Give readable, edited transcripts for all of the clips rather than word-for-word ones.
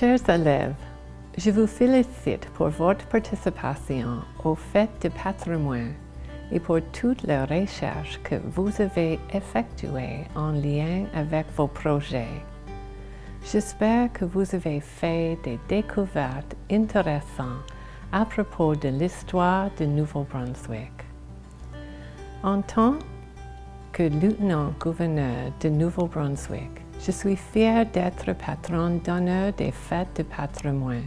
Chers élèves, je vous félicite pour votre participation aux Fêtes du patrimoine et pour toutes les recherches que vous avez effectuées en lien avec vos projets. J'espère que vous avez fait des découvertes intéressantes à propos de l'histoire du Nouveau-Brunswick. En tant que lieutenant-gouverneur de Nouveau-Brunswick, je suis fier d'être patron d'honneur des Fêtes du patrimoine.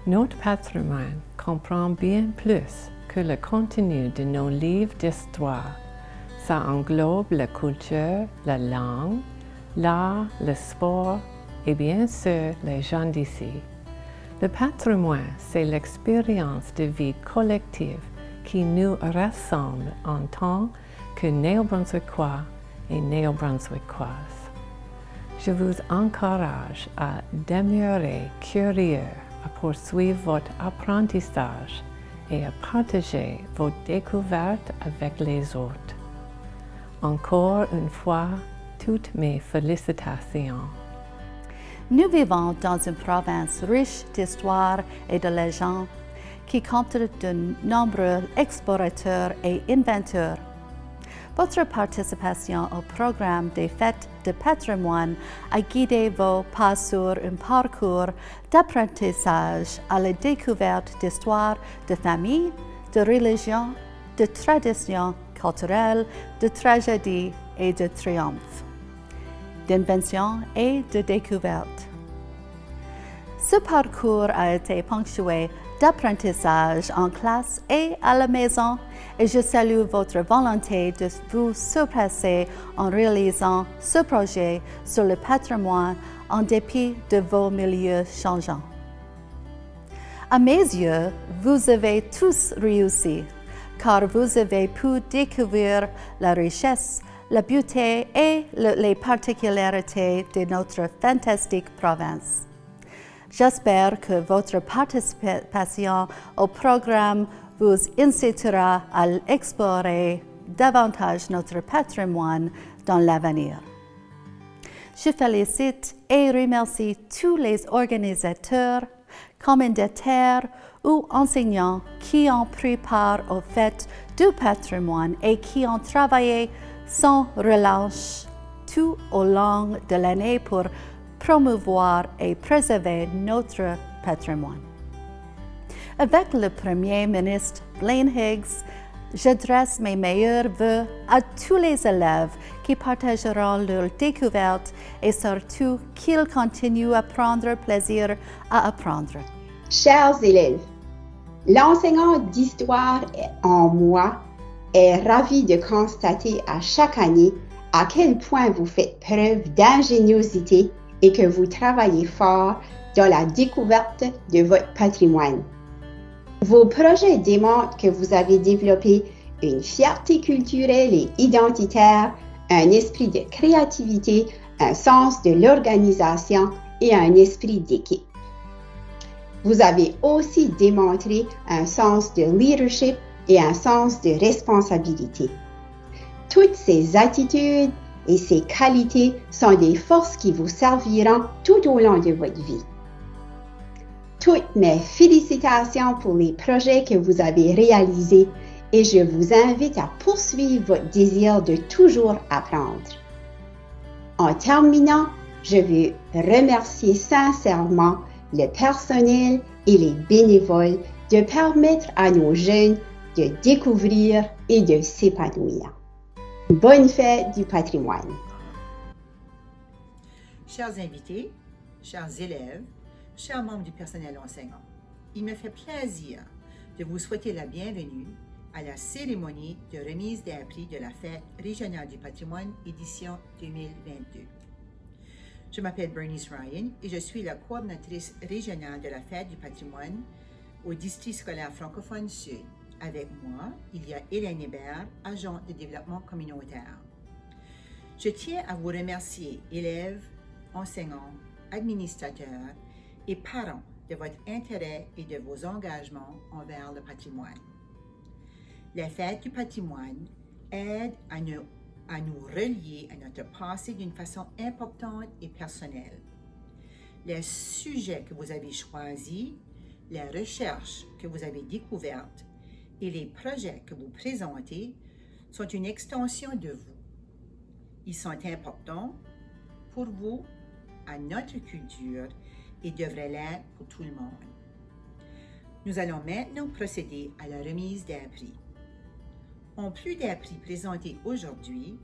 Notre patrimoine comprend bien plus que le contenu de nos livres d'histoire. Ça englobe la culture, la langue, l'art, le sport et bien sûr les gens d'ici. Le patrimoine, c'est l'expérience de vie collective qui nous rassemble en tant que néo-brunswickois et néo-brunswickoises. Je vous encourage à demeurer curieux, à poursuivre votre apprentissage et à partager vos découvertes avec les autres. Encore une fois, toutes mes félicitations. Nous vivons dans une province riche d'histoire et de légendes qui compte de nombreux explorateurs et inventeurs. Votre participation au programme des Fêtes de patrimoine a guidé vos pas sur un parcours d'apprentissage à la découverte d'histoires de famille, de religion, de traditions culturelles, de tragédies et de triomphes, d'invention et de découverte. Ce parcours a été ponctué d'apprentissage en classe et à la maison, et je salue votre volonté de vous surpasser en réalisant ce projet sur le patrimoine en dépit de vos milieux changeants. À mes yeux, vous avez tous réussi, car vous avez pu découvrir la richesse, la beauté et les particularités de notre fantastique province. J'espère que votre participation au programme vous incitera à explorer davantage notre patrimoine dans l'avenir. Je félicite et remercie tous les organisateurs, commanditaires ou enseignants qui ont pris part aux fêtes du patrimoine et qui ont travaillé sans relâche tout au long de l'année pour promouvoir et préserver notre patrimoine. Avec le Premier ministre Blaine Higgs, j'adresse mes meilleurs vœux à tous les élèves qui partageront leurs découvertes et surtout qu'ils continuent à prendre plaisir à apprendre. Chers élèves, l'enseignant d'histoire en moi est ravi de constater à chaque année à quel point vous faites preuve d'ingéniosité et que vous travaillez fort dans la découverte de votre patrimoine. Vos projets démontrent que vous avez développé une fierté culturelle et identitaire, un esprit de créativité, un sens de l'organisation et un esprit d'équipe. Vous avez aussi démontré un sens de leadership et un sens de responsabilité. Toutes ces attitudes et ces qualités sont des forces qui vous serviront tout au long de votre vie. Toutes mes félicitations pour les projets que vous avez réalisés et je vous invite à poursuivre votre désir de toujours apprendre. En terminant, je veux remercier sincèrement le personnel et les bénévoles de permettre à nos jeunes de découvrir et de s'épanouir. Bonne fête du patrimoine! Chers invités, chers élèves, chers membres du personnel enseignant, il me fait plaisir de vous souhaiter la bienvenue à la cérémonie de remise des prix de la Fête régionale du patrimoine édition 2022. Je m'appelle Bernice Ryan et je suis la coordinatrice régionale de la Fête du patrimoine au district scolaire francophone Sud. Avec moi, il y a Hélène Hébert, agent de développement communautaire. Je tiens à vous remercier, élèves, enseignants, administrateurs et parents, de votre intérêt et de vos engagements envers le patrimoine. La Fête du patrimoine aide à nous relier à notre passé d'une façon importante et personnelle. les sujets que vous avez choisis, les recherches que vous avez découvertes et les projets que vous présentez sont une extension de vous. Ils sont importants pour vous, à notre culture et devraient l'être pour tout le monde. Nous allons maintenant procéder à la remise des prix. En plus des prix présentés aujourd'hui,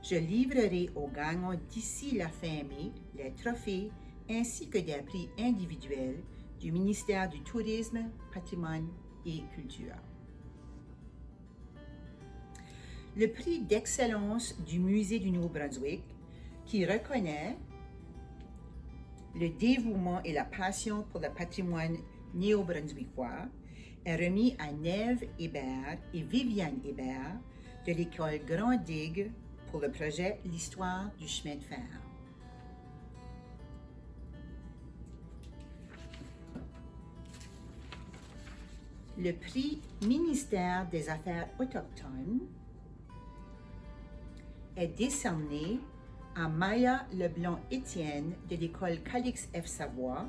je livrerai aux gagnants d'ici la fin mai les trophées ainsi que des prix individuels du ministère du Tourisme, Patrimoine et Culture. Le prix d'excellence du Musée du Nouveau-Brunswick, qui reconnaît le dévouement et la passion pour le patrimoine néo-brunswickois, est remis à Neve Hébert et Viviane Hébert de l'école Grand Digue pour le projet L'Histoire du chemin de fer. Le prix Ministère des Affaires autochtones est décerné à Maya Leblanc-Étienne de l'école Calix F. Savoie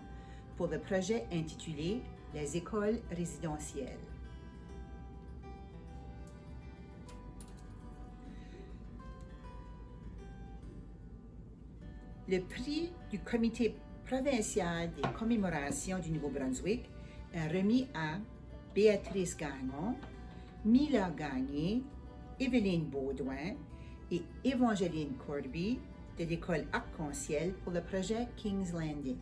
pour le projet intitulé Les écoles résidentielles. Le prix du Comité provincial des commémorations du Nouveau-Brunswick est remis à Béatrice Gagnon, Mila Gagné, Évelyne Baudouin et Évangeline Corby de l'école Arc-en-Ciel pour le projet King's Landing.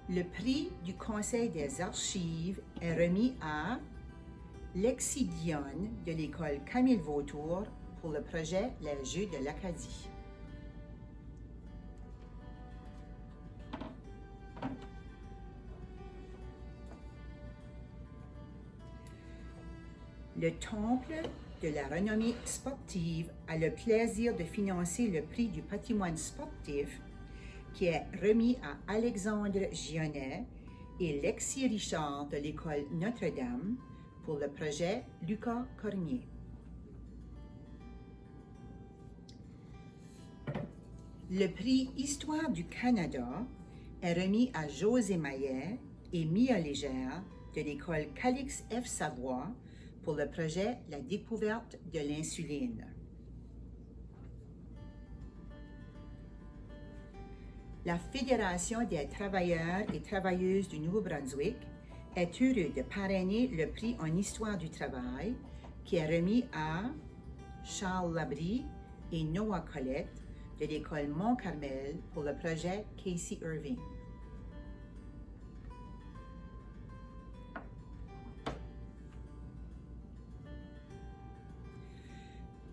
Le prix du Conseil des archives est remis à Lexi Dionne de l'école Camille Vautour pour le projet Les Jeux de l'Acadie. Le Temple de la renommée sportive a le plaisir de financer le prix du patrimoine sportif qui est remis à Alexandre Gionnet et Lexi Richard de l'école Notre-Dame pour le projet Lucas Cormier. Le prix Histoire du Canada est remis à José Maillet et Mia Légère de l'école Calix F. Savoie pour le projet La découverte de l'insuline. La Fédération des travailleurs et travailleuses du Nouveau-Brunswick est heureux de parrainer le prix en histoire du travail qui est remis à Charles Labrie et Noah Collette de l'école Mont-Carmel pour le projet Casey Irving.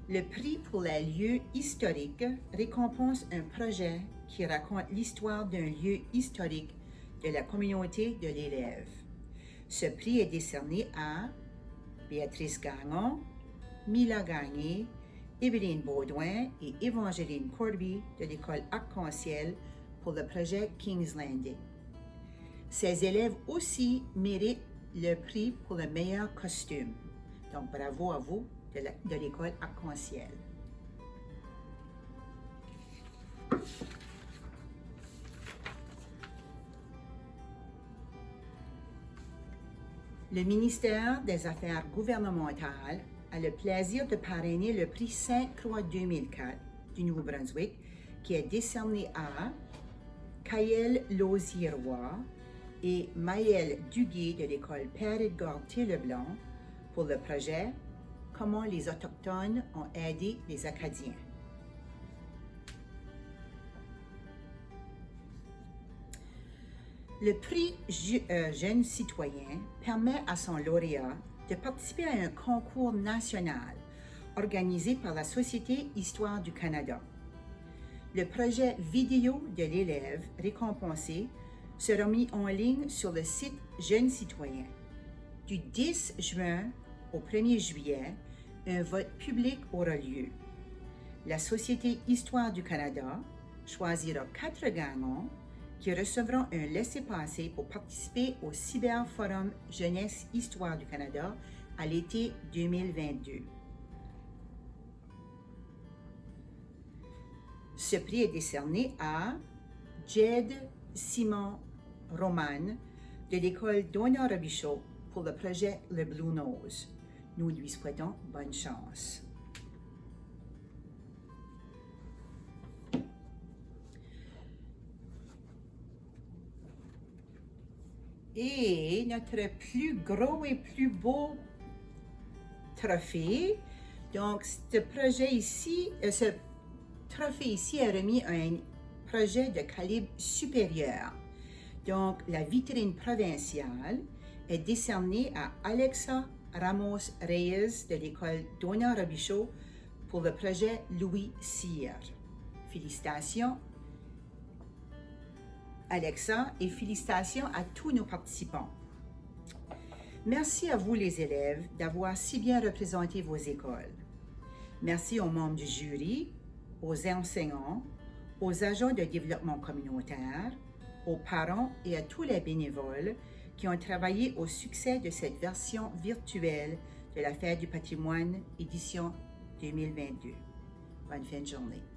Le prix pour les lieux historiques récompense un projet qui raconte l'histoire d'un lieu historique de la communauté de l'élève. Ce prix est décerné à Béatrice Gagnon, Mila Gagné, Évelyne Baudouin et Évangeline Corby de l'école Arc-en-Ciel pour le projet King's Landing. Ces élèves aussi méritent le prix pour le meilleur costume. Donc bravo à vous de l'école Arc-en-Ciel. Le ministère des Affaires gouvernementales a le plaisir de parrainer le prix Sainte-Croix 2004 du Nouveau-Brunswick qui est décerné à Kaël Lausier-Roy et Maëlle Duguay de l'école Père-Edgar T-Leblanc pour le projet Comment les Autochtones ont aidé les Acadiens. Le prix Jeune citoyen permet à son lauréat de participer à un concours national organisé par la Société Histoire du Canada. Le projet vidéo de l'élève récompensé sera mis en ligne sur le site Jeune citoyen. Du 10 juin au 1er juillet, un vote public aura lieu. La Société Histoire du Canada choisira 4 gagnants qui recevront un laissez-passer pour participer au Cyberforum Jeunesse Histoire du Canada à l'été 2022. Ce prix est décerné à Jed Simon Roman de l'école Dona Robichaud pour le projet Le Blue Nose. Nous lui souhaitons bonne chance. Et notre plus gros et plus beau trophée, donc ce trophée ici est remis à un projet de calibre supérieur. Donc la vitrine provinciale est décernée à Alexa Ramos Reyes de l'école Dona Robichaud pour le projet Louis Cyr. Félicitations Alexa et félicitations à tous nos participants. Merci à vous les élèves d'avoir si bien représenté vos écoles. Merci aux membres du jury, aux enseignants, aux agents de développement communautaire, aux parents et à tous les bénévoles qui ont travaillé au succès de cette version virtuelle de la Fête du patrimoine édition 2022. Bonne fin de journée.